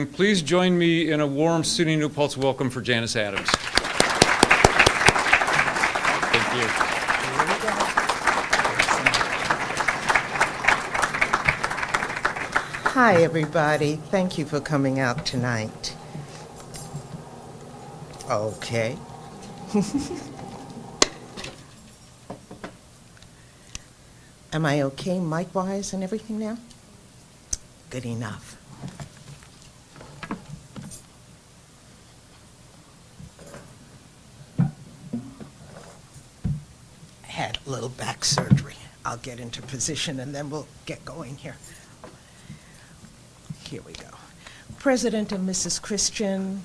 Please join me in a warm SUNY New Paltz welcome for Janus Adams. Thank you. Hi, everybody. Thank you for coming out tonight. Okay. Am I okay mic-wise and everything now? Good enough. I had a little back surgery. I'll get into position and then we'll get going here. Here we go. President and Mrs. Christian,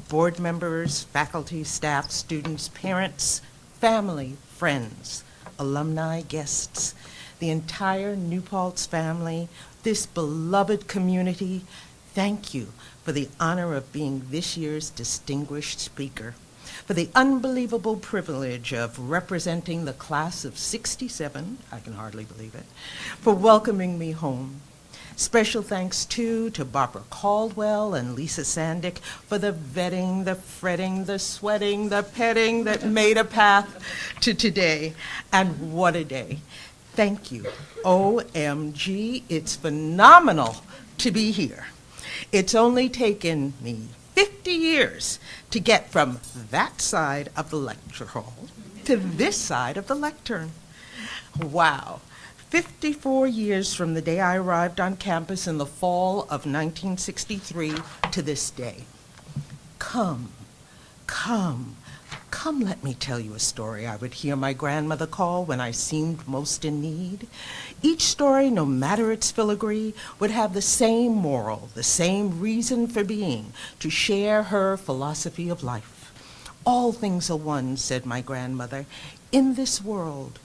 board members, faculty, staff, students, parents, family, friends, alumni, guests, the entire New Paltz family, this beloved community, thank you for the honor of being this year's distinguished speaker, for the unbelievable privilege of representing the class of '67, I can hardly believe it, for welcoming me home. Special thanks, too, to Barbara Caldwell and Lisa Sandick for the vetting, the fretting, the sweating, the petting that made a path to today. And what a day. Thank you. OMG, it's phenomenal to be here. It's only taken me 50 years to get from that side of the lecture hall to this side of the lectern. Wow. 54 years from the day I arrived on campus in the fall of 1963 to this day. Come, let me tell you a story I would hear my grandmother call when I seemed most in need. Each story, no matter its filigree, would have the same moral, the same reason for being, to share her philosophy of life. All things are one, said my grandmother. In this world,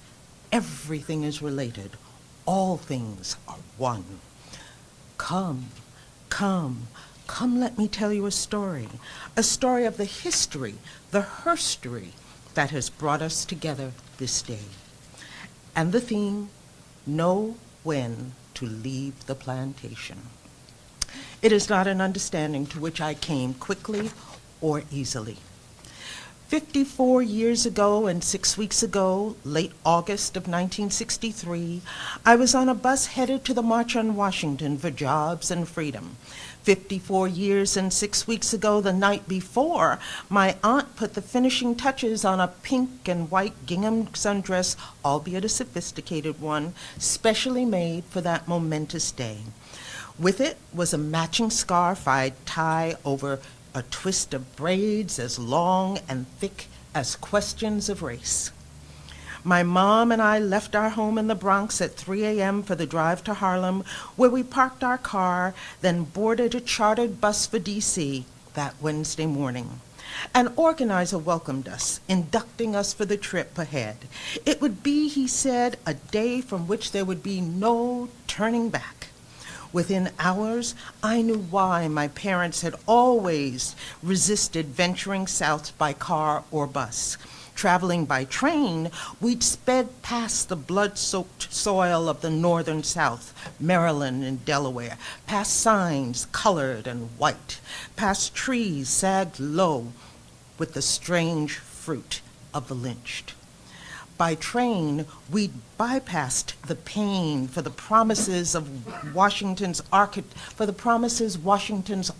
everything is related. All things are one. Come, let me tell you a story of the history, the herstory that has brought us together this day. And the theme, know when to leave the plantation. It is not an understanding to which I came quickly or easily. 54 years ago and 6 weeks ago, late August of 1963, I was on a bus headed to the March on Washington for jobs and freedom. 54 years and 6 weeks ago, the night before, my aunt put the finishing touches on a pink and white gingham sundress, albeit a sophisticated one, specially made for that momentous day. With it was a matching scarf I'd tie over a twist of braids as long and thick as questions of race. My mom and I left our home in the Bronx at 3 a.m. for the drive to Harlem, where we parked our car, then boarded a chartered bus for D.C. that Wednesday morning. An organizer welcomed us, inducting us for the trip ahead. It would be, he said, a day from which there would be no turning back. Within hours, I knew why my parents had always resisted venturing south by car or bus. Traveling by train, we'd sped past the blood-soaked soil of the northern South, Maryland and Delaware, past signs colored and white, past trees sagged low with the strange fruit of the lynched. By train, we bypassed the pain for the promises Washington's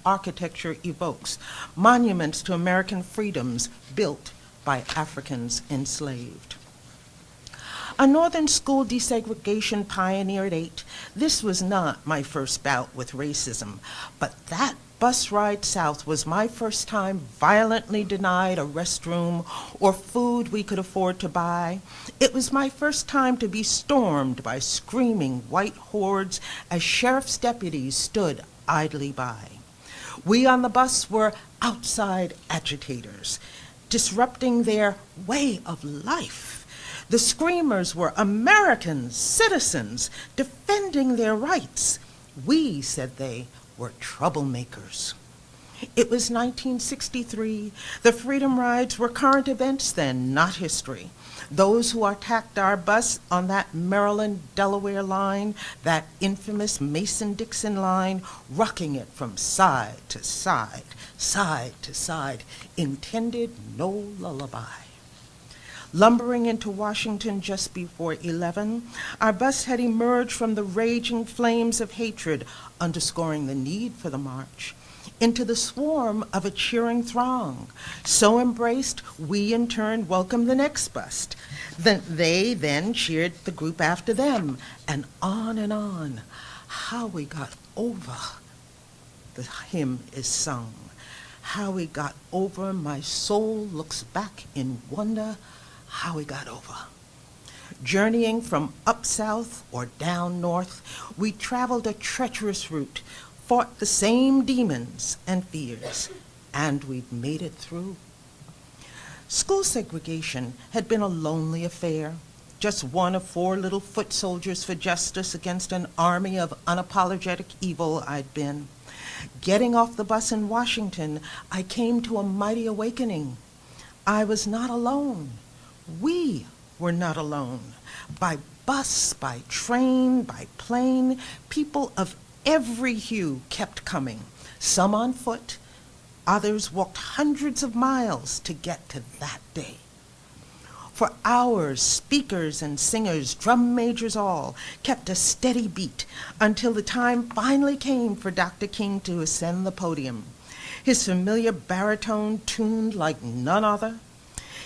architecture evokes, monuments to American freedoms built by Africans enslaved. A northern school desegregation pioneer at 8, this was not my first bout with racism, but that bus ride south was my first time violently denied a restroom or food we could afford to buy. It was my first time to be stormed by screaming white hordes as sheriff's deputies stood idly by. We on the bus were outside agitators, disrupting their way of life. The screamers were Americans, citizens, defending their rights. We, said they, were troublemakers. It was 1963. The Freedom Rides were current events then, not history. Those who attacked our bus on that Maryland-Delaware line, that infamous Mason-Dixon line, rocking it from side to side, side to side, intended no lullaby. Lumbering into Washington just before 11, our bus had emerged from the raging flames of hatred, underscoring the need for the march, into the swarm of a cheering throng. So embraced, we in turn welcomed the next bus. They then cheered the group after them, and on and on. How we got over, the hymn is sung. How we got over, my soul looks back in wonder, how we got over. Journeying from up south or down north, we traveled a treacherous route, fought the same demons and fears, and we'd made it through. School segregation had been a lonely affair, just one of 4 little foot soldiers for justice against an army of unapologetic evil I'd been. Getting off the bus in Washington, I came to a mighty awakening. I was not alone. We were not alone. By bus, by train, by plane, people of every hue kept coming, some on foot, others walked hundreds of miles to get to that day. For hours, speakers and singers, drum majors all, kept a steady beat until the time finally came for Dr. King to ascend the podium. His familiar baritone tuned like none other.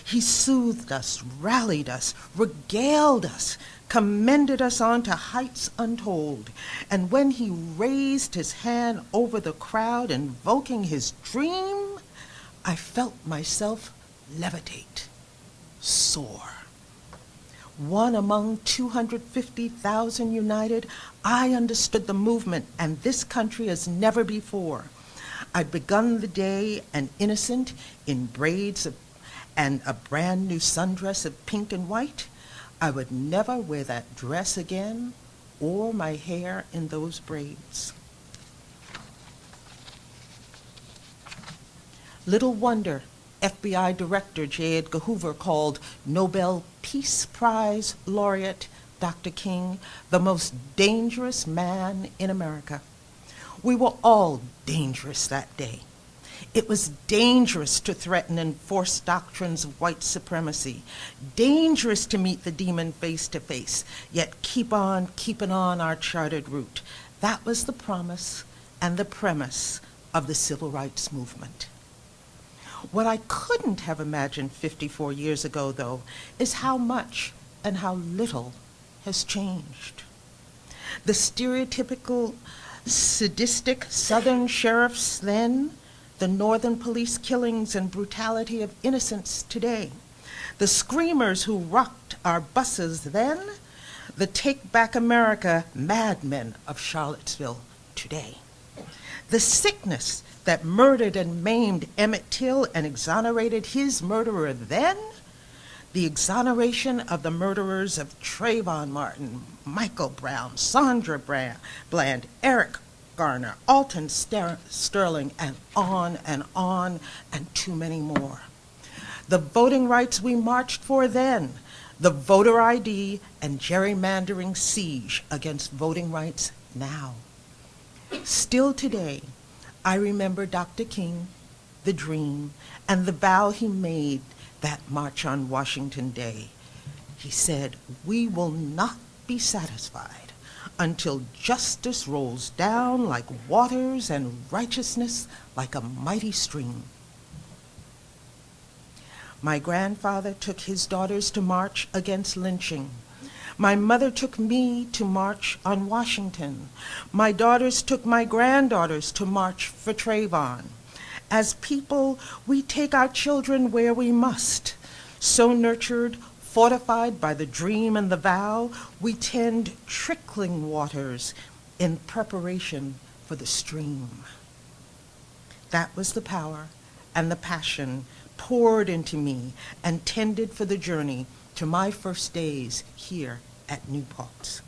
He soothed us, rallied us, regaled us, commended us on to heights untold. And when he raised his hand over the crowd invoking his dream, I felt myself levitate, soar. One among 250,000 united, I understood the movement and this country as never before. I'd begun the day an innocent in braids and a brand new sundress of pink and white. I would never wear that dress again or my hair in those braids. Little wonder FBI Director J. Edgar Hoover called Nobel Peace Prize laureate Dr. King the most dangerous man in America. We were all dangerous that day. It was dangerous to threaten and force doctrines of white supremacy, dangerous to meet the demon face to face, yet keep on keeping on our charted route. That was the promise and the premise of the civil rights movement. What I couldn't have imagined 54 years ago, though, is how much and how little has changed. The stereotypical sadistic Southern sheriffs then, the Northern police killings and brutality of innocents today, the screamers who rocked our buses then, the Take Back America madmen of Charlottesville today, the sickness that murdered and maimed Emmett Till and exonerated his murderer then, the exoneration of the murderers of Trayvon Martin, Michael Brown, Sandra Bland, Eric Garner, Alton Sterling, and on, and too many more. The voting rights we marched for then, the voter ID and gerrymandering siege against voting rights now. Still today, I remember Dr. King, the dream, and the vow he made that march on Washington Day. He said, "We will not be satisfied until justice rolls down like waters and righteousness like a mighty stream." My grandfather took his daughters to march against lynching. My mother took me to march on Washington. My daughters took my granddaughters to march for Trayvon. As people, we take our children where we must. So nurtured, fortified by the dream and the vow, we tend trickling waters in preparation for the stream. That was the power and the passion poured into me and tended for the journey to my first days here at New Paltz.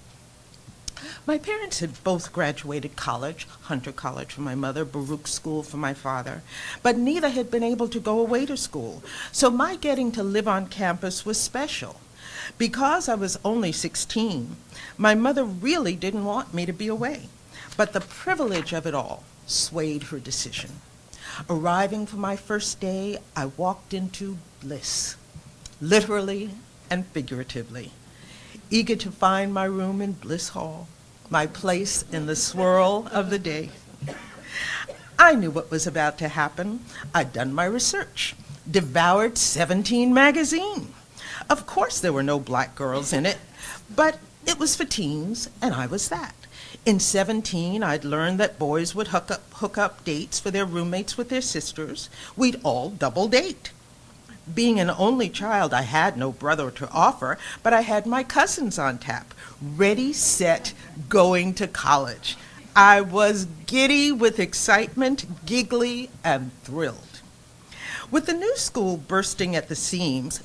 My parents had both graduated college, Hunter College for my mother, Baruch School for my father, but neither had been able to go away to school, so my getting to live on campus was special. Because I was only 16, my mother really didn't want me to be away, but the privilege of it all swayed her decision. Arriving for my first day, I walked into bliss, literally and figuratively, eager to find my room in Bliss Hall, my place in the swirl of the day. I knew what was about to happen. I'd done my research, devoured 17 magazines. Of course there were no black girls in it, but it was for teens, and I was that. In 17, I'd learned that boys would hook up dates for their roommates with their sisters. We'd all double date. Being an only child, I had no brother to offer, but I had my cousins on tap, ready, set, going to college. I was giddy with excitement, giggly, and thrilled. With the school bursting at the seams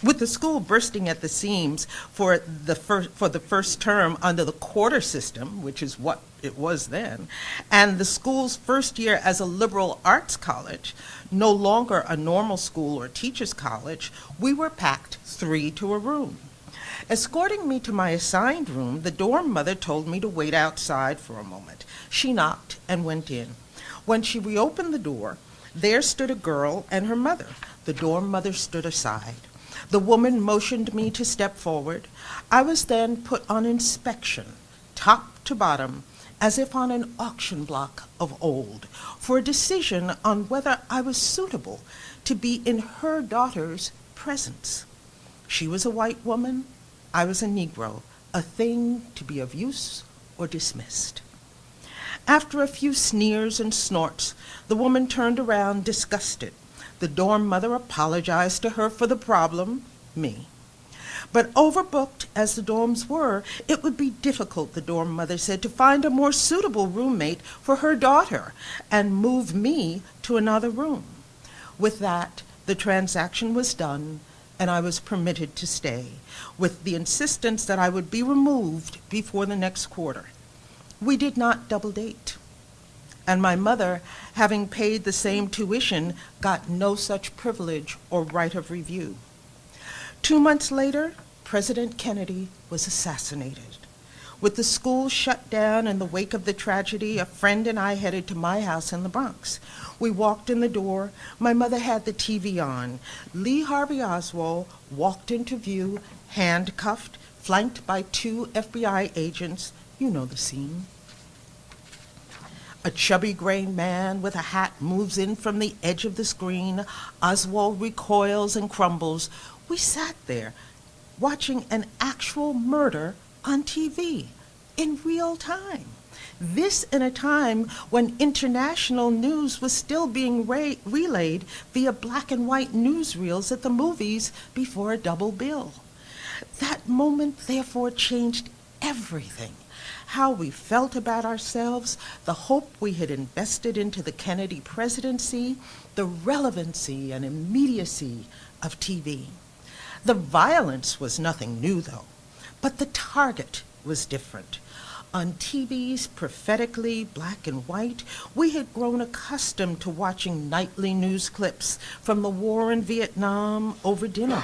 for the first term under the quarter system, which is what it was then, and the school's first year as a liberal arts college, no longer a normal school or teachers' college, we were packed 3 to a room. Escorting me to my assigned room, the dorm mother told me to wait outside for a moment. She knocked and went in. When she reopened the door, there stood a girl and her mother. The dorm mother stood aside. The woman motioned me to step forward. I was then put on inspection, top to bottom, as if on an auction block of old, for a decision on whether I was suitable to be in her daughter's presence. She was a white woman, I was a Negro, a thing to be of use or dismissed. After a few sneers and snorts, the woman turned around disgusted. The dorm mother apologized to her for the problem, me. But overbooked as the dorms were, it would be difficult, the dorm mother said, to find a more suitable roommate for her daughter and move me to another room. With that, the transaction was done, and I was permitted to stay, with the insistence that I would be removed before the next quarter. We did not double date, and my mother, having paid the same tuition, got no such privilege or right of review. 2 months later, President Kennedy was assassinated. With the school shut down in the wake of the tragedy, a friend and I headed to my house in the Bronx. We walked in the door. My mother had the TV on. Lee Harvey Oswald walked into view, handcuffed, flanked by 2 FBI agents. You know the scene. A chubby gray man with a hat moves in from the edge of the screen. Oswald recoils and crumbles. We sat there watching an actual murder on TV in real time. This in a time when international news was still being relayed via black and white newsreels at the movies before a double bill. That moment, therefore, changed everything. How we felt about ourselves, the hope we had invested into the Kennedy presidency, the relevancy and immediacy of TV. The violence was nothing new, though, but the target was different. On TV's prophetically black and white, we had grown accustomed to watching nightly news clips from the war in Vietnam over dinner.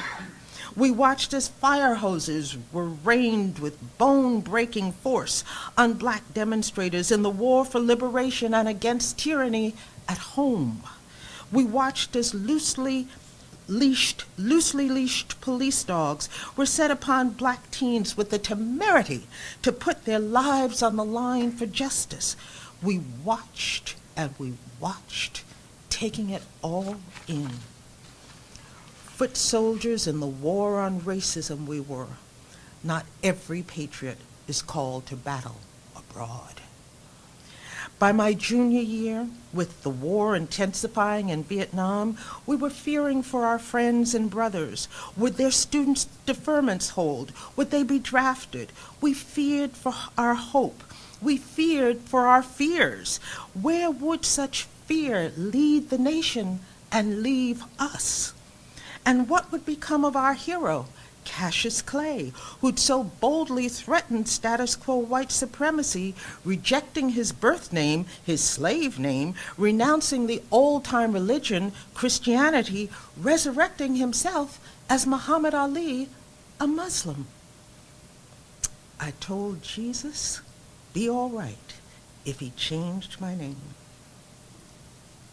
We watched as fire hoses were rained with bone-breaking force on black demonstrators in the war for liberation and against tyranny at home. We watched as loosely leashed police dogs were set upon black teens with the temerity to put their lives on the line for justice. We watched and we watched, taking it all in. Foot soldiers in the war on racism we were. Not every patriot is called to battle abroad. By my junior year, with the war intensifying in Vietnam, we were fearing for our friends and brothers. Would their students' deferments hold? Would they be drafted? We feared for our hope. We feared for our fears. Where would such fear lead the nation and leave us? And what would become of our hero, Cassius Clay, who'd so boldly threatened status quo white supremacy, rejecting his birth name, his slave name, renouncing the old-time religion, Christianity, resurrecting himself as Muhammad Ali, a Muslim. I told Jesus, be all right if he changed my name.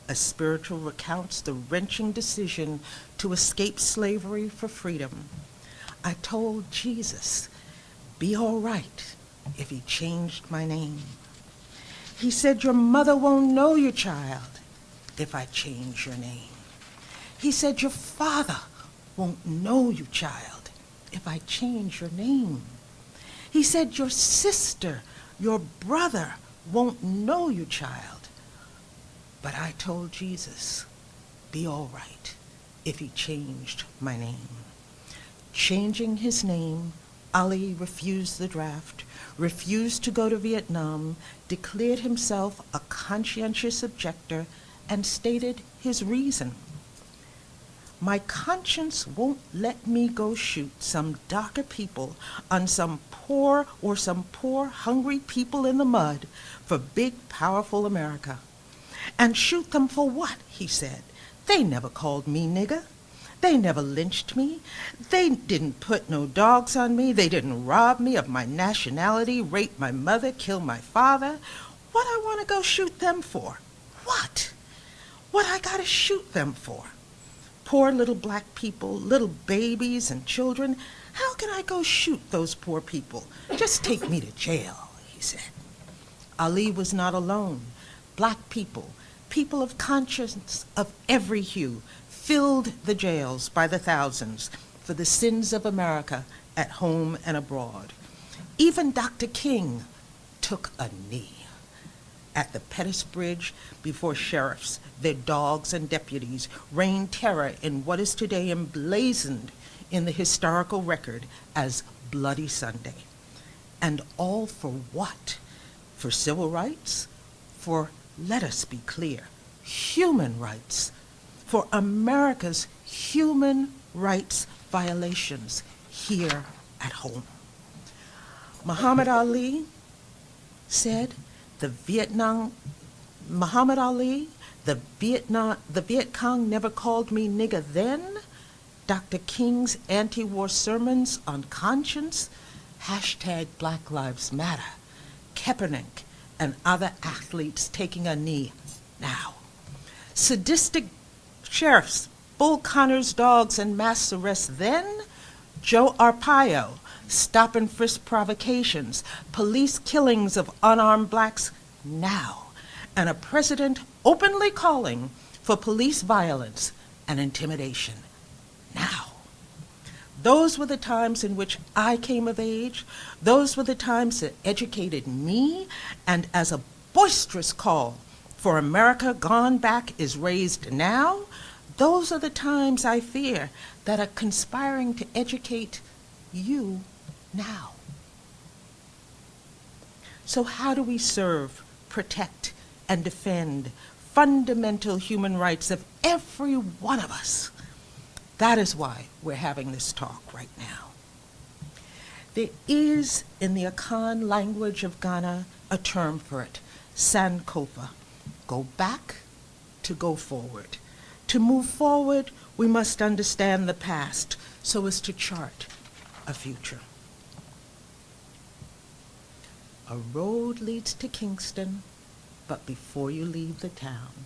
A spiritual recounts the wrenching decision to escape slavery for freedom. I told Jesus, be all right if he changed my name. He said, your mother won't know you, child, if I change your name. He said, your father won't know you, child, if I change your name. He said, your sister, your brother won't know you, child. But I told Jesus, be all right if he changed my name. Changing his name, Ali refused the draft, refused to go to Vietnam, declared himself a conscientious objector, and stated his reason. My conscience won't let me go shoot some darker people on some poor hungry people in the mud for big, powerful America. And shoot them for what, he said. They never called me nigger. They never lynched me. They didn't put no dogs on me. They didn't rob me of my nationality, rape my mother, kill my father. What I want to go shoot them for? What? What I gotta shoot them for? Poor little black people, little babies and children. How can I go shoot those poor people? Just take me to jail, he said. Ali was not alone. Black people, people of conscience of every hue, filled the jails by the thousands for the sins of America at home and abroad. Even Dr. King took a knee at the Pettus Bridge before sheriffs, their dogs and deputies rained terror in what is today emblazoned in the historical record as Bloody Sunday. And all for what? For civil rights? For, let us be clear, human rights. For America's human rights violations here at home. Muhammad Ali said, the Viet Cong never called me nigger then. Dr. King's anti-war sermons on conscience, hashtag Black Lives Matter, Kaepernick and other athletes taking a knee now. Sadistic sheriffs, Bull Connor's dogs and mass arrests then. Joe Arpaio, stop and frisk provocations, police killings of unarmed blacks now, and a president openly calling for police violence and intimidation now. Those were the times in which I came of age. Those were the times that educated me, and as a boisterous call for America gone back is raised now, those are the times I fear that are conspiring to educate you now. So how do we serve, protect, and defend fundamental human rights of every one of us? That is why we're having this talk right now. There is, in the Akan language of Ghana, a term for it, Sankofa. Go back to go forward. To move forward, we must understand the past so as to chart a future. A road leads to Kingston, but before you leave the town,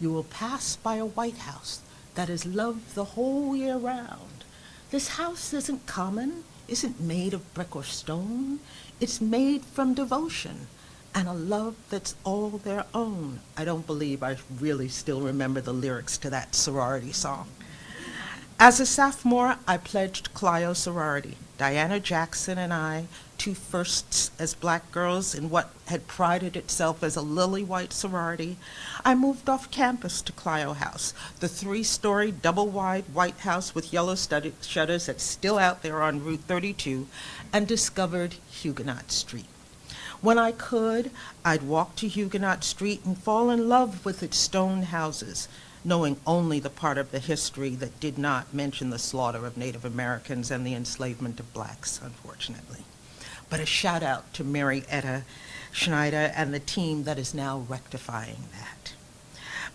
you will pass by a White House that is loved the whole year round. This house isn't common, isn't made of brick or stone. It's made from devotion and a love that's all their own. I don't believe I really still remember the lyrics to that sorority song. As a sophomore, I pledged Clio sorority. Diana Jackson and I, two firsts as black girls in what had prided itself as a lily-white sorority. I moved off campus to Clio House, the 3-story, double-wide white house with yellow shutters that's still out there on Route 32, and discovered Huguenot Street. When I could, I'd walk to Huguenot Street and fall in love with its stone houses, knowing only the part of the history that did not mention the slaughter of Native Americans and the enslavement of blacks, unfortunately. But a shout out to Mary Etta Schneider and the team that is now rectifying that.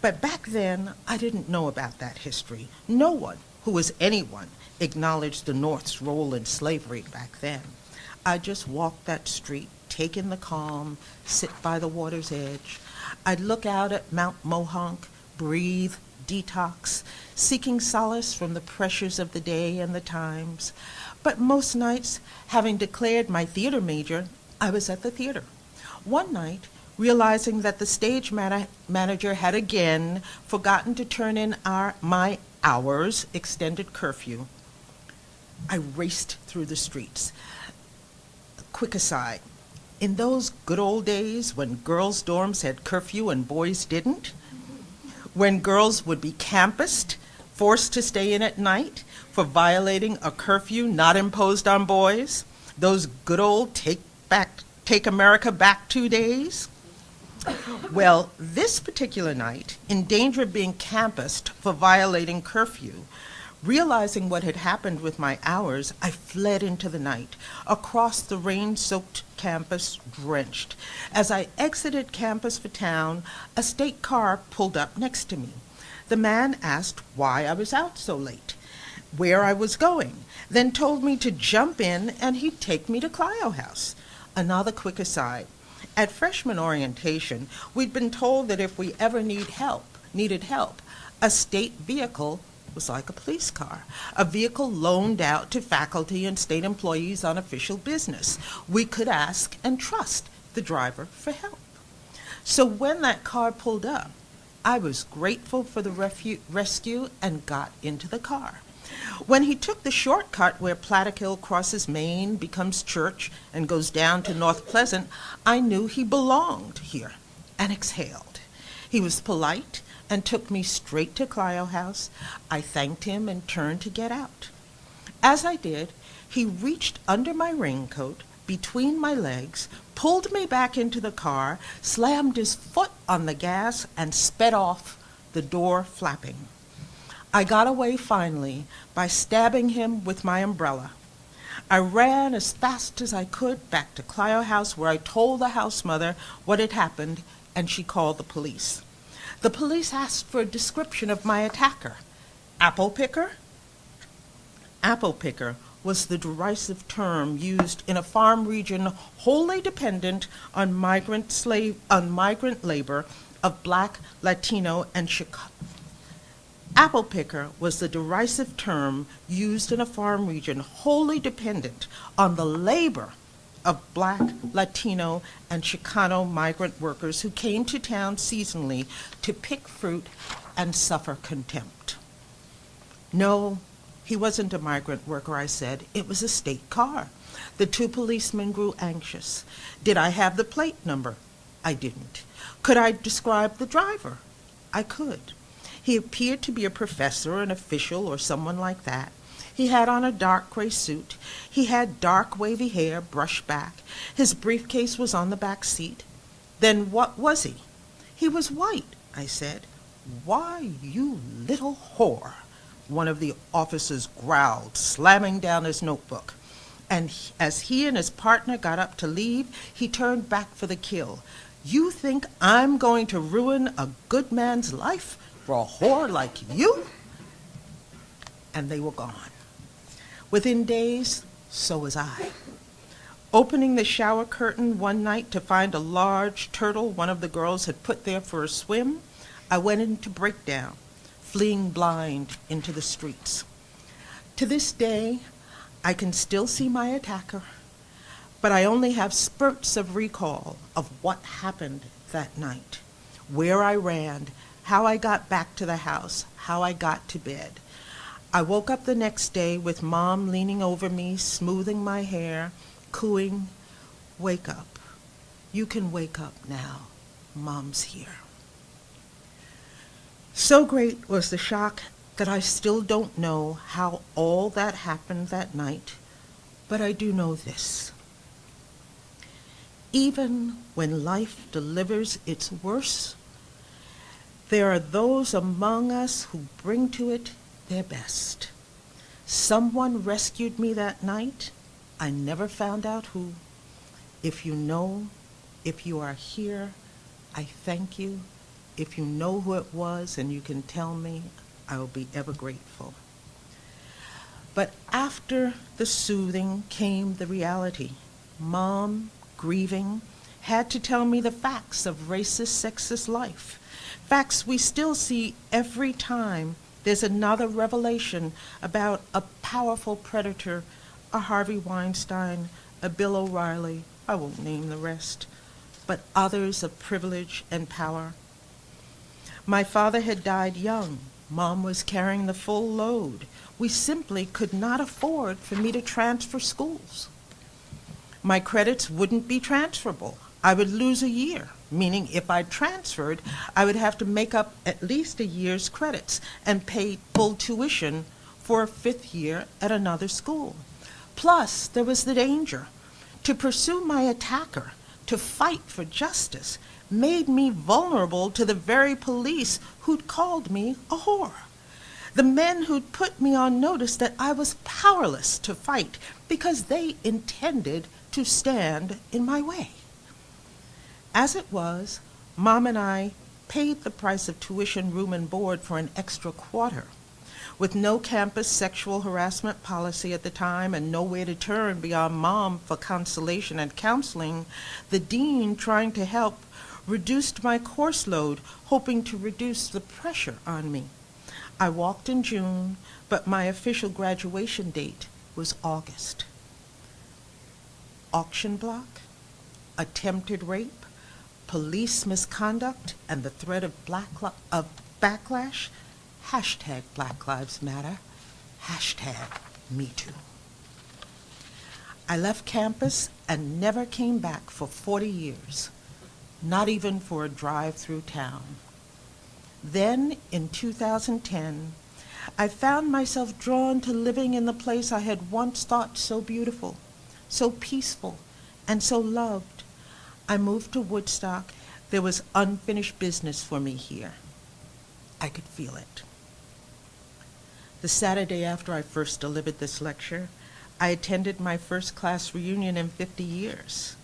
But back then, I didn't know about that history. No one, who was anyone, acknowledged the North's role in slavery back then. I just walked that street, take in the calm, sit by the water's edge. I'd look out at Mount Mohonk, breathe, detox, seeking solace from the pressures of the day and the times. But most nights, having declared my theater major, I was at the theater. One night, realizing that the stage manager had again forgotten to turn in my hours extended curfew, I raced through the streets. Quick aside, in those good old days when girls' dorms had curfew and boys didn't, when girls would be campused, forced to stay in at night for violating a curfew not imposed on boys, those good old take America back 2 days. Well, this particular night, in danger of being campused for violating curfew, realizing what had happened with my hours, I fled into the night, across the rain-soaked campus, drenched. As I exited campus for town, a state car pulled up next to me. The man asked why I was out so late, where I was going, then told me to jump in and he'd take me to Clio House. Another quick aside. At freshman orientation, we'd been told that if we ever needed help, a state vehicle was like a police car, a vehicle loaned out to faculty and state employees on official business. We could ask and trust the driver for help. So when that car pulled up, I was grateful for the rescue and got into the car. When he took the shortcut where Plattekill crosses Maine, becomes Church, and goes down to North Pleasant, I knew he belonged here and exhaled. He was polite and took me straight to Clio House. I thanked him and turned to get out. As I did, he reached under my raincoat, between my legs, pulled me back into the car, slammed his foot on the gas, and sped off, the door flapping. I got away finally by stabbing him with my umbrella. I ran as fast as I could back to Clio House, where I told the house mother what had happened, and she called the police. The police asked for a description of my attacker. Apple picker? Apple picker was the derisive term used in a farm region wholly dependent on migrant labor of Black, Latino, and Chicago. Apple picker was the derisive term used in a farm region wholly dependent on the labor of Black, Latino, and Chicano migrant workers who came to town seasonally to pick fruit and suffer contempt. No, he wasn't a migrant worker, I said. It was a state car. The two policemen grew anxious. Did I have the plate number? I didn't. Could I describe the driver? I could. He appeared to be a professor, an official, or someone like that. He had on a dark gray suit. He had dark wavy hair brushed back. His briefcase was on the back seat. Then what was he? He was white, I said. Why, you little whore, one of the officers growled, slamming down his notebook. And as he and his partner got up to leave, he turned back for the kill. You think I'm going to ruin a good man's life for a whore like you? And they were gone. Within days, so was I. Opening the shower curtain one night to find a large turtle one of the girls had put there for a swim, I went into breakdown, fleeing blind into the streets. To this day, I can still see my attacker, but I only have spurts of recall of what happened that night, where I ran, how I got back to the house, how I got to bed. I woke up the next day with Mom leaning over me, smoothing my hair, cooing, "Wake up. You can wake up now. Mom's here." So great was the shock that I still don't know how all that happened that night, but I do know this. Even when life delivers its worst, There are those among us who bring to it their best. Someone rescued me that night. I never found out who. If you know, if you are here, I thank you. If you know who it was and you can tell me, I will be ever grateful. But after the soothing came the reality. Mom, grieving, had to tell me the facts of racist, sexist life. Facts we still see every time there's another revelation about a powerful predator, a Harvey Weinstein, a Bill O'Reilly, I won't name the rest, but others of privilege and power. My father had died young. Mom was carrying the full load. We simply could not afford for me to transfer schools. My credits wouldn't be transferable. I would lose a year, meaning if I transferred, I would have to make up at least a year's credits and pay full tuition for a 5th year at another school. Plus, there was the danger. To pursue my attacker, to fight for justice, made me vulnerable to the very police who'd called me a whore. The men who'd put me on notice that I was powerless to fight because they intended to stand in my way. As it was, Mom and I paid the price of tuition, room, and board for an extra quarter. With no campus sexual harassment policy at the time and nowhere to turn beyond Mom for consolation and counseling, the dean, trying to help, reduced my course load, hoping to reduce the pressure on me. I walked in June, but my official graduation date was August. Auction block, attempted rape, police misconduct, and the threat of backlash, hashtag Black Lives Matter, hashtag Me Too. I left campus and never came back for 40 years, not even for a drive through town. Then, in 2010, I found myself drawn to living in the place I had once thought so beautiful, so peaceful, and so loved. I moved to Woodstock. There was unfinished business for me here. I could feel it. The Saturday after I first delivered this lecture, I attended my first class reunion in 50 years.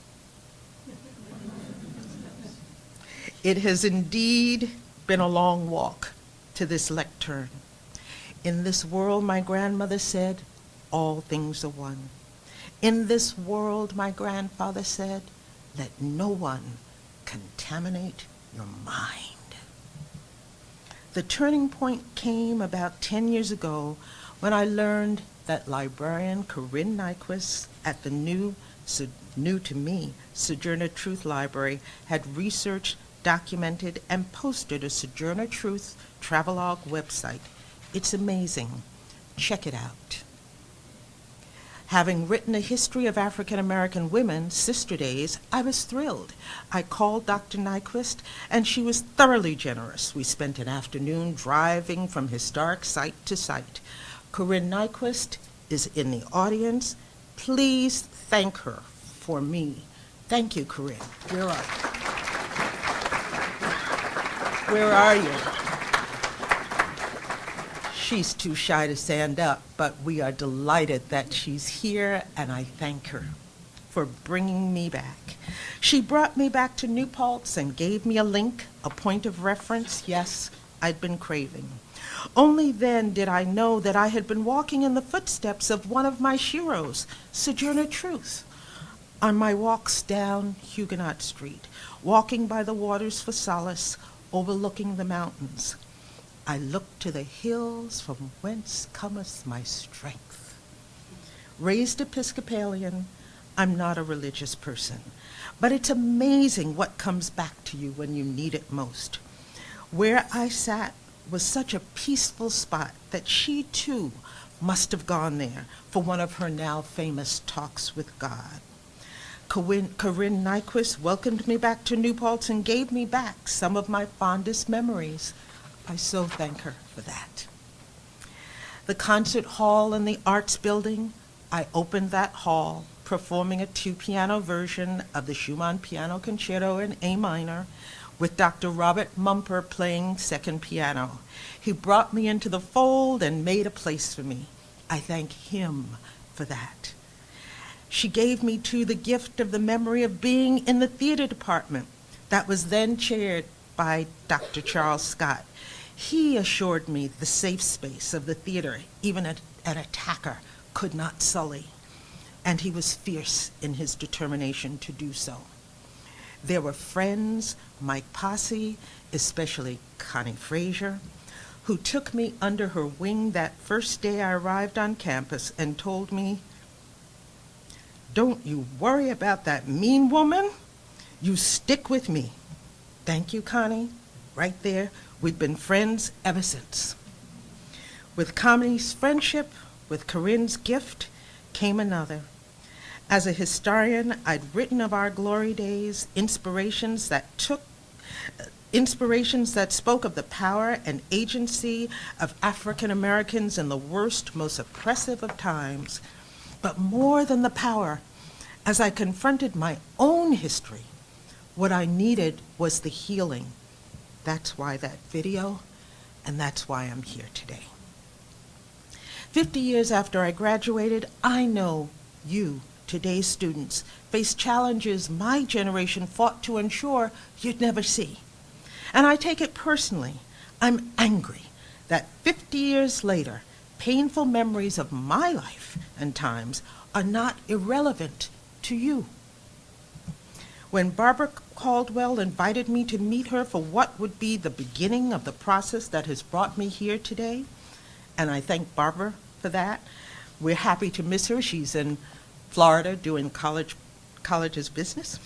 It has indeed been a long walk to this lectern. In this world, my grandmother said, all things are one. In this world, my grandfather said, let no one contaminate your mind. The turning point came about 10 years ago when I learned that librarian Corinne Nyquist at the new to me Sojourner Truth Library had researched, documented, and posted a Sojourner Truth travelogue website. It's amazing. Check it out. Having written a history of African American women, Sister Days, I was thrilled. I called Dr. Nyquist, and she was thoroughly generous. We spent an afternoon driving from historic site to site. Corinne Nyquist is in the audience. Please thank her for me. Thank you, Corinne. Where are you? Where are you? She's too shy to stand up, but we are delighted that she's here, and I thank her for bringing me back. She brought me back to New Paltz and gave me a link, a point of reference, yes, I'd been craving. Only then did I know that I had been walking in the footsteps of one of my heroes, Sojourner Truth, on my walks down Huguenot Street, walking by the waters for solace, overlooking the mountains. I look to the hills from whence cometh my strength. Raised Episcopalian, I'm not a religious person, but it's amazing what comes back to you when you need it most. Where I sat was such a peaceful spot that she too must have gone there for one of her now famous talks with God. Corinne Nyquist welcomed me back to New Paltz and gave me back some of my fondest memories. I so thank her for that. The concert hall in the Arts Building, I opened that hall, performing a 2-piano version of the Schumann Piano Concerto in A minor, with Dr. Robert Mumper playing second piano. He brought me into the fold and made a place for me. I thank him for that. She gave me, too, the gift of the memory of being in the theater department that was then chaired by Dr. Charles Scott. He assured me the safe space of the theater, even an attacker could not sully, and he was fierce in his determination to do so. There were friends, Mike Posse, especially Connie Frazier, who took me under her wing that first day I arrived on campus and told me, "Don't you worry about that mean woman. You stick with me." Thank you, Connie. Right there. We've been friends ever since. With Connie's friendship, with Corinne's gift, came another. As a historian, I'd written of our glory days, inspirations that spoke of the power and agency of African Americans in the worst, most oppressive of times. But more than the power, as I confronted my own history, what I needed was the healing. That's why that video, and that's why I'm here today. 50 years after I graduated, I know you, today's students, face challenges my generation fought to ensure you'd never see. And I take it personally. I'm angry that 50 years later, painful memories of my life and times are not irrelevant to you. When Barbara Caldwell invited me to meet her for what would be the beginning of the process that has brought me here today, and I thank Barbara for that. We're happy to miss her. She's in Florida doing college's business.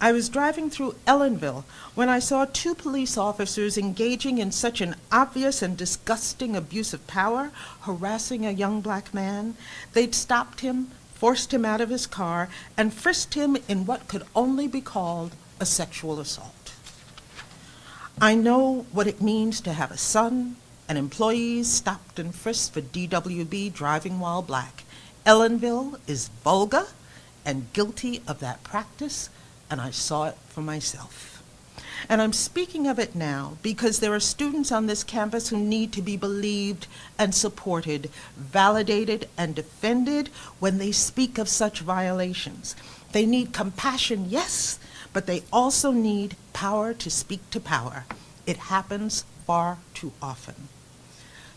I was driving through Ellenville when I saw two police officers engaging in such an obvious and disgusting abuse of power, harassing a young black man. They'd stopped him, forced him out of his car, and frisked him in what could only be called a sexual assault. I know what it means to have a son and employees stopped and frisked for DWB driving while black. Ellenville is vulgar and guilty of that practice, and I saw it for myself. And I'm speaking of it now because there are students on this campus who need to be believed and supported, validated and defended when they speak of such violations. They need compassion, yes, but they also need power to speak to power. It happens far too often.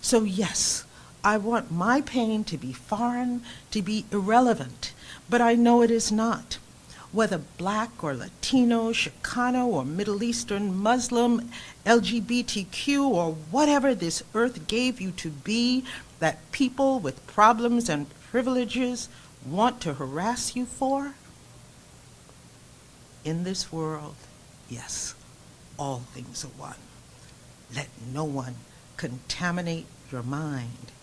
So yes, I want my pain to be foreign, to be irrelevant, but I know it is not. Whether black or Latino, Chicano or Middle Eastern, Muslim, LGBTQ, or whatever this earth gave you to be, that people with problems and privileges want to harass you for? In this world, yes, all things are one. Let no one contaminate your mind.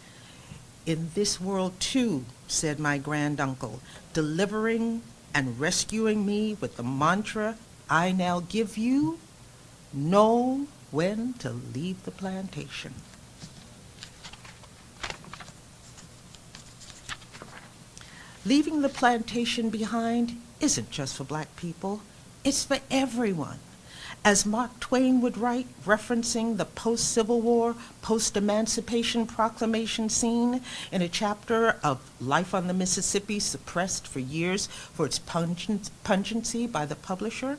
In this world, too, said my granduncle, delivering and rescuing me with the mantra I now give you, know when to leave the plantation. Leaving the plantation behind isn't just for black people, it's for everyone. As Mark Twain would write, referencing the post-Civil War, post-Emancipation Proclamation scene in a chapter of Life on the Mississippi suppressed for years for its pungency by the publisher,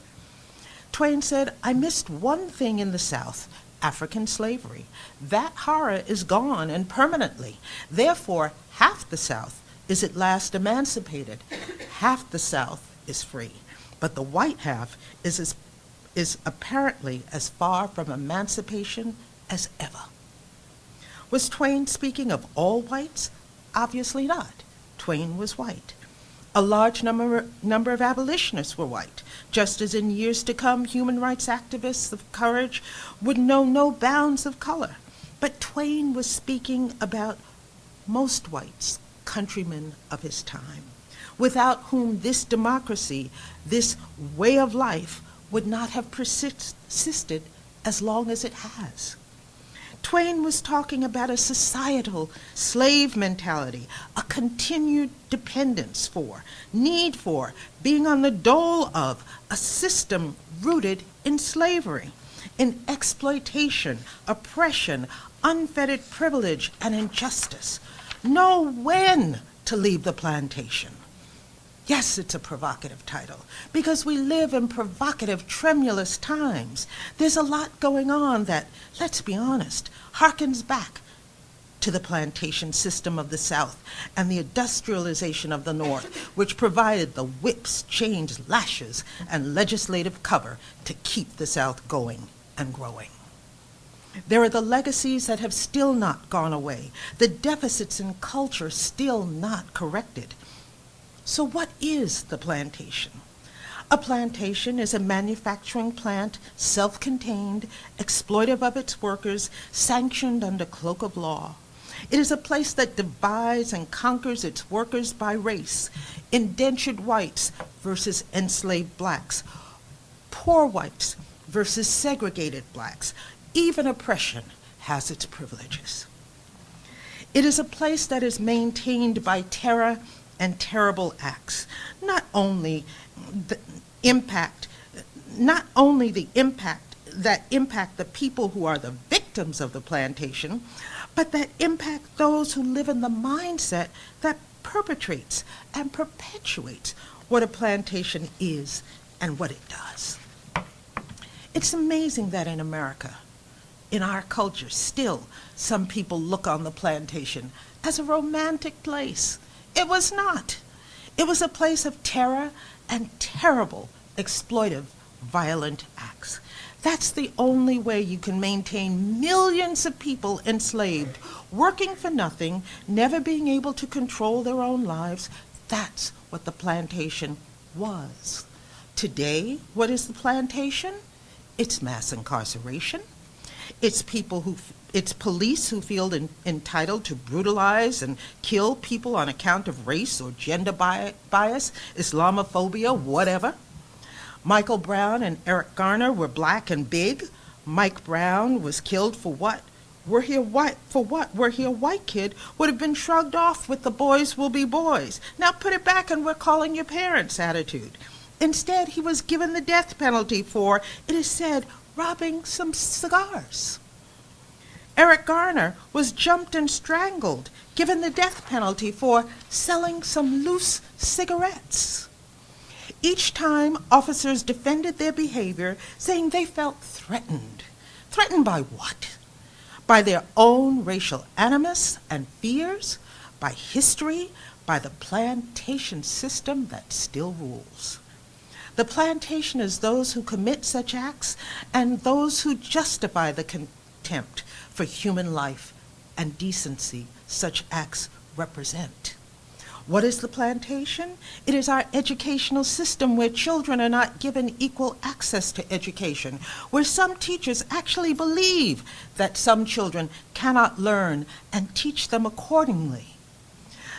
Twain said, "I missed one thing in the South, African slavery. That horror is gone and permanently. Therefore, half the South is at last emancipated. Half the South is free. But the white half is apparently as far from emancipation as ever." Was Twain speaking of all whites? Obviously not. Twain was white. A large number of abolitionists were white, just as in years to come human rights activists of courage would know no bounds of color. But Twain was speaking about most whites, countrymen of his time, without whom this democracy, this way of life, would not have persisted as long as it has. Twain was talking about a societal slave mentality, a continued dependence for, need for, being on the dole of a system rooted in slavery, in exploitation, oppression, unfettered privilege, and injustice. Know when to leave the plantation. Yes, it's a provocative title, because we live in provocative, tremulous times. There's a lot going on that, let's be honest, harkens back to the plantation system of the South and the industrialization of the North, which provided the whips, chains, lashes, and legislative cover to keep the South going and growing. There are the legacies that have still not gone away, the deficits in culture still not corrected. So what is the plantation? A plantation is a manufacturing plant, self-contained, exploitive of its workers, sanctioned under cloak of law. It is a place that divides and conquers its workers by race, indentured whites versus enslaved blacks, poor whites versus segregated blacks. Even oppression has its privileges. It is a place that is maintained by terror and terrible acts, not only the impact that impact the people who are the victims of the plantation, but that impact those who live in the mindset that perpetrates and perpetuates what a plantation is and what it does. It's amazing that in America, in our culture, still some people look on the plantation as a romantic place. It was not. It was a place of terror and terrible, exploitive, violent acts. That's the only way you can maintain millions of people enslaved, working for nothing, never being able to control their own lives. That's what the plantation was. Today, what is the plantation? It's mass incarceration. It's police who feel entitled to brutalize and kill people on account of race or gender bias, Islamophobia, whatever. Michael Brown and Eric Garner were black and big. Mike Brown was killed for what? Were he a white kid, would have been shrugged off with the boys will be boys. Now put it back and we're calling your parents attitude. Instead, he was given the death penalty for, it is said, robbing some cigars. Eric Garner was jumped and strangled, given the death penalty for selling some loose cigarettes. Each time, officers defended their behavior, saying they felt threatened. Threatened by what? By their own racial animus and fears, by history, by the plantation system that still rules. The plantation is those who commit such acts and those who justify the contempt for human life and decency such acts represent. What is the plantation? It is our educational system where children are not given equal access to education, where some teachers actually believe that some children cannot learn and teach them accordingly.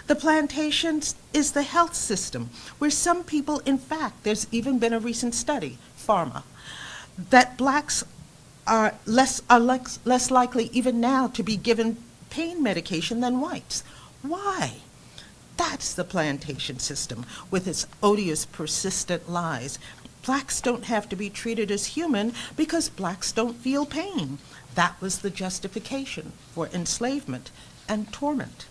The plantation is the health system, where some people, in fact, there's even been a recent study, pharma, that blacks are less likely even now to be given pain medication than whites. Why? That's the plantation system with its odious, persistent lies. Blacks don't have to be treated as human because blacks don't feel pain. That was the justification for enslavement and torment.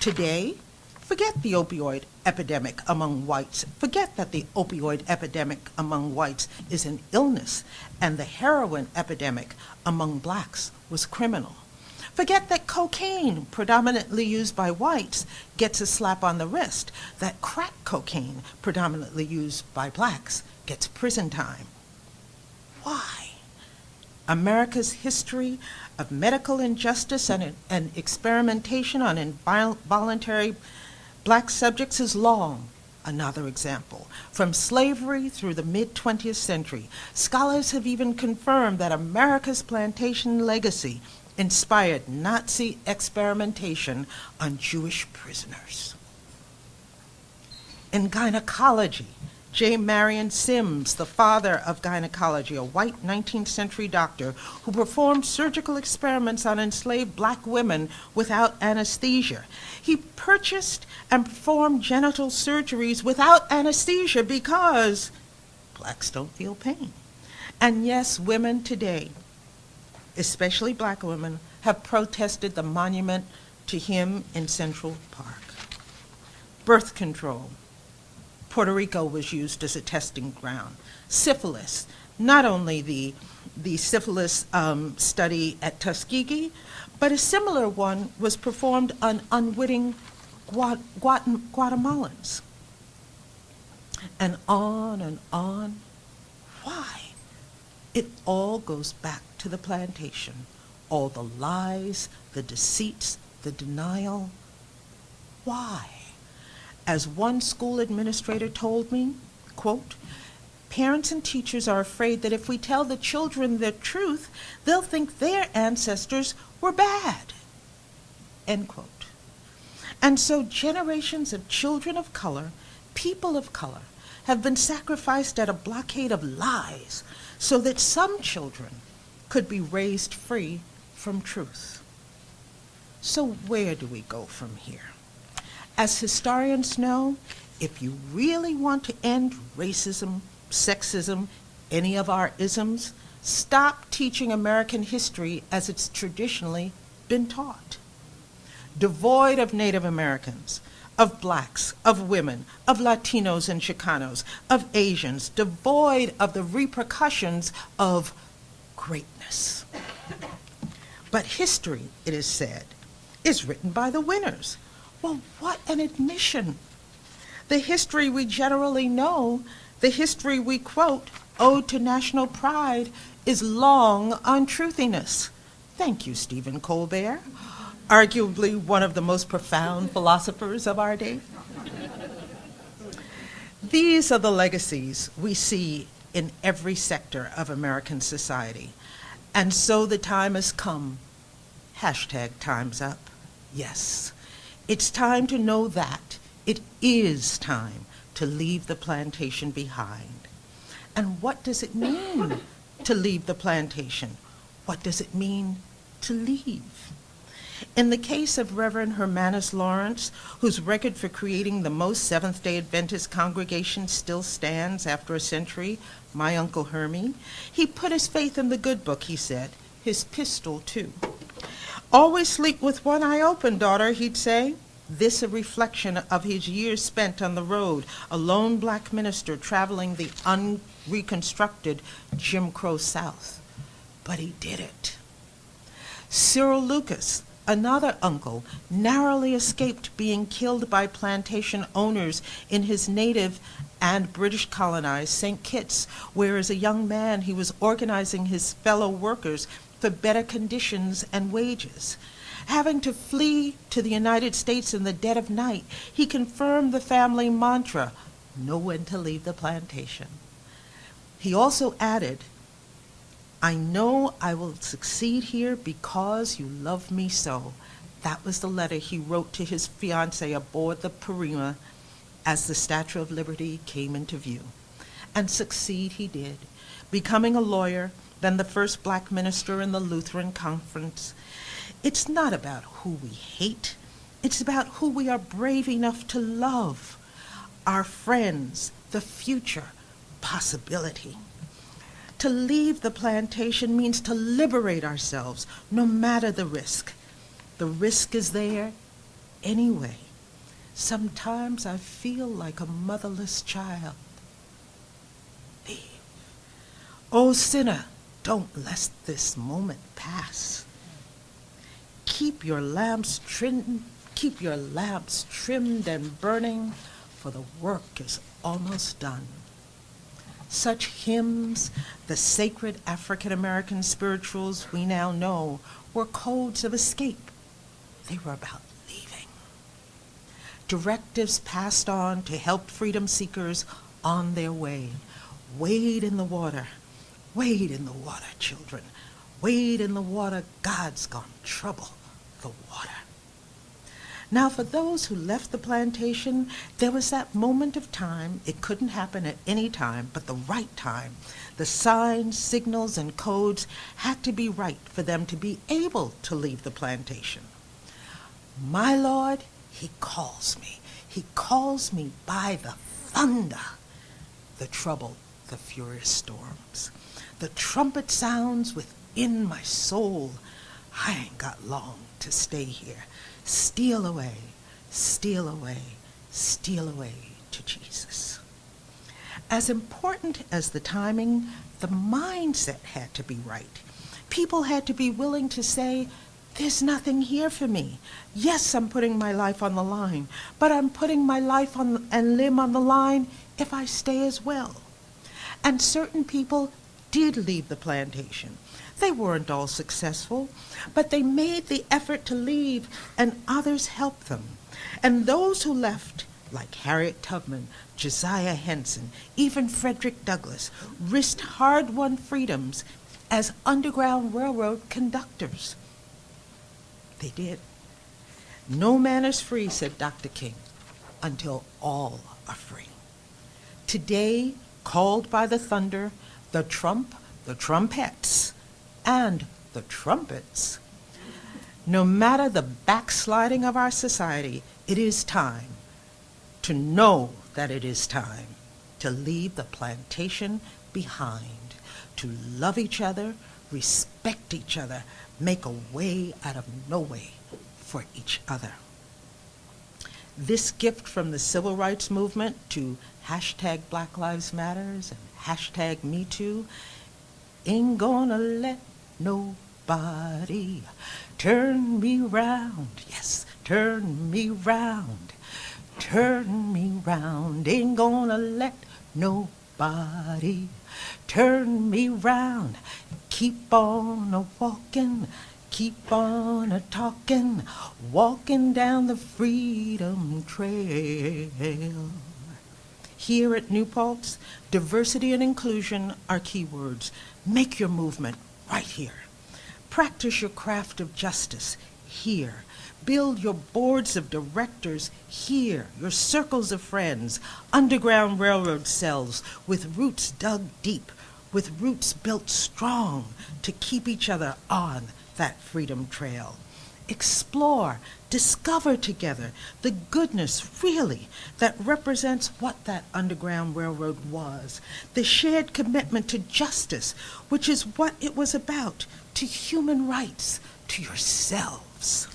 Today, forget the opioid epidemic among whites. Forget that the opioid epidemic among whites is an illness, and the heroin epidemic among blacks was criminal. Forget that cocaine, predominantly used by whites, gets a slap on the wrist, that crack cocaine, predominantly used by blacks, gets prison time. Why? America's history of medical injustice and experimentation on involuntary black subjects is long. Another example, from slavery through the mid-20th century, scholars have even confirmed that America's plantation legacy inspired Nazi experimentation on Jewish prisoners. In gynecology, J. Marion Sims, the father of gynecology, a white 19th century doctor who performed surgical experiments on enslaved black women without anesthesia. He purchased and performed genital surgeries without anesthesia because blacks don't feel pain. And yes, women today, especially black women, have protested the monument to him in Central Park. Birth control. Puerto Rico was used as a testing ground. Syphilis, not only the syphilis study at Tuskegee, but a similar one was performed on unwitting Guatemalans. And on and on. Why? It all goes back to the plantation. All the lies, the deceits, the denial. Why? As one school administrator told me, quote, "Parents and teachers are afraid that if we tell the children the truth, they'll think their ancestors were bad," end quote. And so generations of children of color, people of color, have been sacrificed at a blockade of lies so that some children could be raised free from truth. So where do we go from here? As historians know, if you really want to end racism, sexism, any of our isms, stop teaching American history as it's traditionally been taught. Devoid of Native Americans, of blacks, of women, of Latinos and Chicanos, of Asians, devoid of the repercussions of greatness. But history, it is said, is written by the winners. Well, what an admission. The history we generally know, the history we quote, ode to national pride, is long on truthiness. Thank you, Stephen Colbert, arguably one of the most profound philosophers of our day. These are the legacies we see in every sector of American society. And so the time has come. Hashtag time's up. Yes. It's time to know that. It is time to leave the plantation behind. And what does it mean to leave the plantation? What does it mean to leave? In the case of Reverend Hermanus Lawrence, whose record for creating the most Seventh-day Adventist congregations still stands after a century, my Uncle Hermie, he put his faith in the good book, he said, his pistol too. "Always sleep with one eye open, daughter," he'd say. This a reflection of his years spent on the road, a lone black minister traveling the unreconstructed Jim Crow South. But he did it. Cyril Lucas, another uncle, narrowly escaped being killed by plantation owners in his native and British colonized St. Kitts, where as a young man he was organizing his fellow workers for better conditions and wages. Having to flee to the United States in the dead of night, he confirmed the family mantra, know when to leave the plantation. He also added, "I know I will succeed here because you love me so." That was the letter he wrote to his fiancée aboard the Parima as the Statue of Liberty came into view. And succeed he did, becoming a lawyer, then the first black minister in the Lutheran Conference. It's not about who we hate, it's about who we are brave enough to love, our friends, the future, possibility. To leave the plantation means to liberate ourselves, no matter the risk. The risk is there anyway. Sometimes I feel like a motherless child. Leave. Oh, sinner, don't let this moment pass. Keep your lamps trimmed and burning, for the work is almost done. Such hymns, the sacred African American spirituals we now know, were codes of escape. They were about leaving. Directives passed on to help freedom seekers on their way. Wade in the water. Wade in the water, children. Wade in the water. God's gonna trouble the water. Now, for those who left the plantation, there was that moment of time. It couldn't happen at any time, but the right time. The signs, signals, and codes had to be right for them to be able to leave the plantation. My Lord, he calls me. He calls me by the thunder, the trouble, the furious storms. The trumpet sounds within my soul. I ain't got long to stay here. Steal away, steal away, steal away to Jesus. As important as the timing, the mindset had to be right. People had to be willing to say, there's nothing here for me. Yes, I'm putting my life on the line, but I'm putting my life on and limb on the line if I stay as well. And certain people did leave the plantation. They weren't all successful, but they made the effort to leave, and others helped them. And those who left, like Harriet Tubman, Josiah Henson, even Frederick Douglass, risked hard-won freedoms as Underground Railroad conductors. They did. No man is free, said Dr. King, until all are free. Today, called by the thunder, the trump, the trumpets, and the trumpets. No matter the backsliding of our society, it is time to know that it is time to leave the plantation behind, to love each other, respect each other, make a way out of no way for each other. This gift from the civil rights movement to hashtag Black Lives Matters and hashtag MeToo ain't gonna let nobody turn me round. Yes, turn me round. Turn me round. Ain't gonna let nobody turn me round. Keep on a-walking, keep on a-talking, walking down the freedom trail. Here at New Paltz, diversity and inclusion are keywords. Make your movement right here. Practice your craft of justice here. Build your boards of directors here, your circles of friends, Underground Railroad cells with roots dug deep, with roots built strong to keep each other on that freedom trail. Explore, discover together the goodness, really, that represents what that Underground Railroad was, the shared commitment to justice, which is what it was about, to human rights, to yourselves.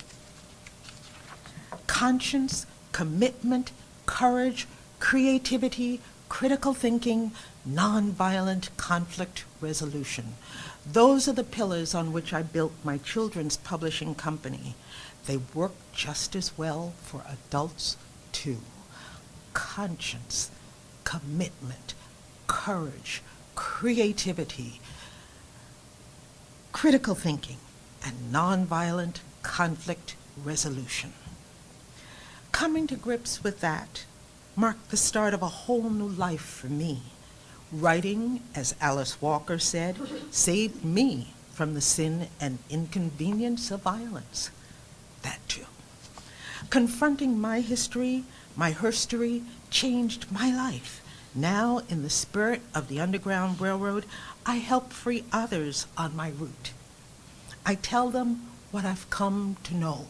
Conscience, commitment, courage, creativity, critical thinking, nonviolent conflict resolution. Those are the pillars on which I built my children's publishing company. They work just as well for adults, too. Conscience, commitment, courage, creativity, critical thinking, and nonviolent conflict resolution. Coming to grips with that marked the start of a whole new life for me. Writing, as Alice Walker said, saved me from the sin and inconvenience of violence. That too. Confronting my history, my herstory, changed my life. Now, in the spirit of the Underground Railroad, I help free others on my route. I tell them what I've come to know.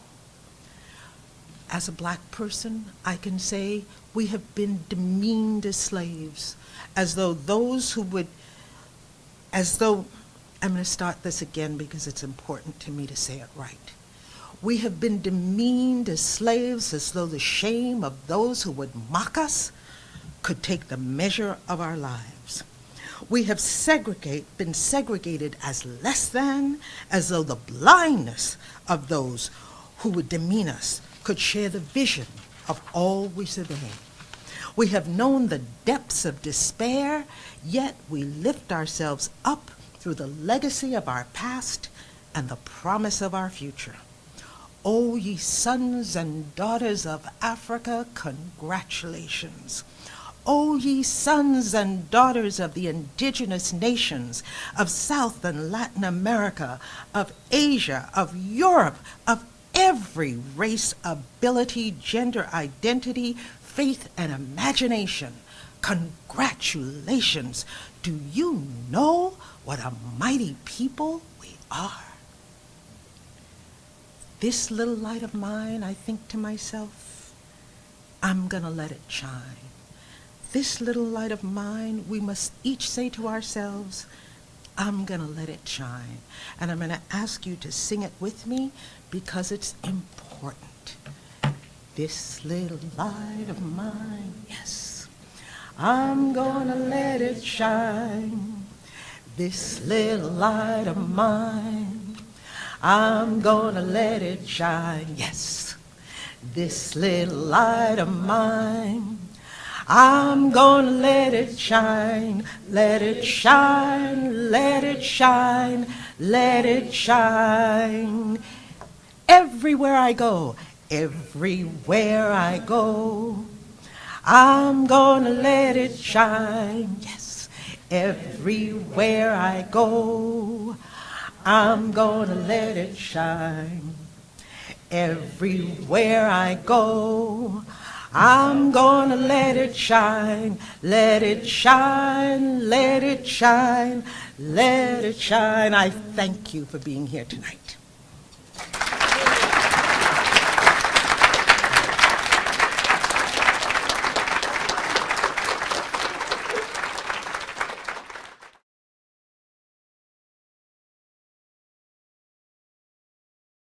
As a black person, I can say we have been demeaned as slaves, as though I'm going to start this again because it's important to me to say it right. We have been demeaned as slaves, as though the shame of those who would mock us could take the measure of our lives. We have been segregated as less than, as though the blindness of those who would demean us could share the vision of all we survey. We have known the depths of despair, yet we lift ourselves up through the legacy of our past and the promise of our future. O ye sons and daughters of Africa, congratulations. O ye sons and daughters of the indigenous nations of South and Latin America, of Asia, of Europe, of every race, ability, gender identity, faith, and imagination. Congratulations! Do you know what a mighty people we are? This little light of mine, I think to myself, I'm gonna let it shine. This little light of mine, we must each say to ourselves, I'm gonna let it shine. And I'm gonna ask you to sing it with me because it's important. This little light of mine, yes, I'm gonna let it shine. This little light of mine, I'm gonna let it shine, yes. This little light of mine, I'm gonna let it shine, let it shine, let it shine, let it shine. Everywhere I go, everywhere I go, I'm gonna let it shine, yes. Everywhere I go, I'm gonna let it shine. Everywhere I go, I'm gonna let it shine, let it shine, let it shine, let it shine. I thank you for being here tonight.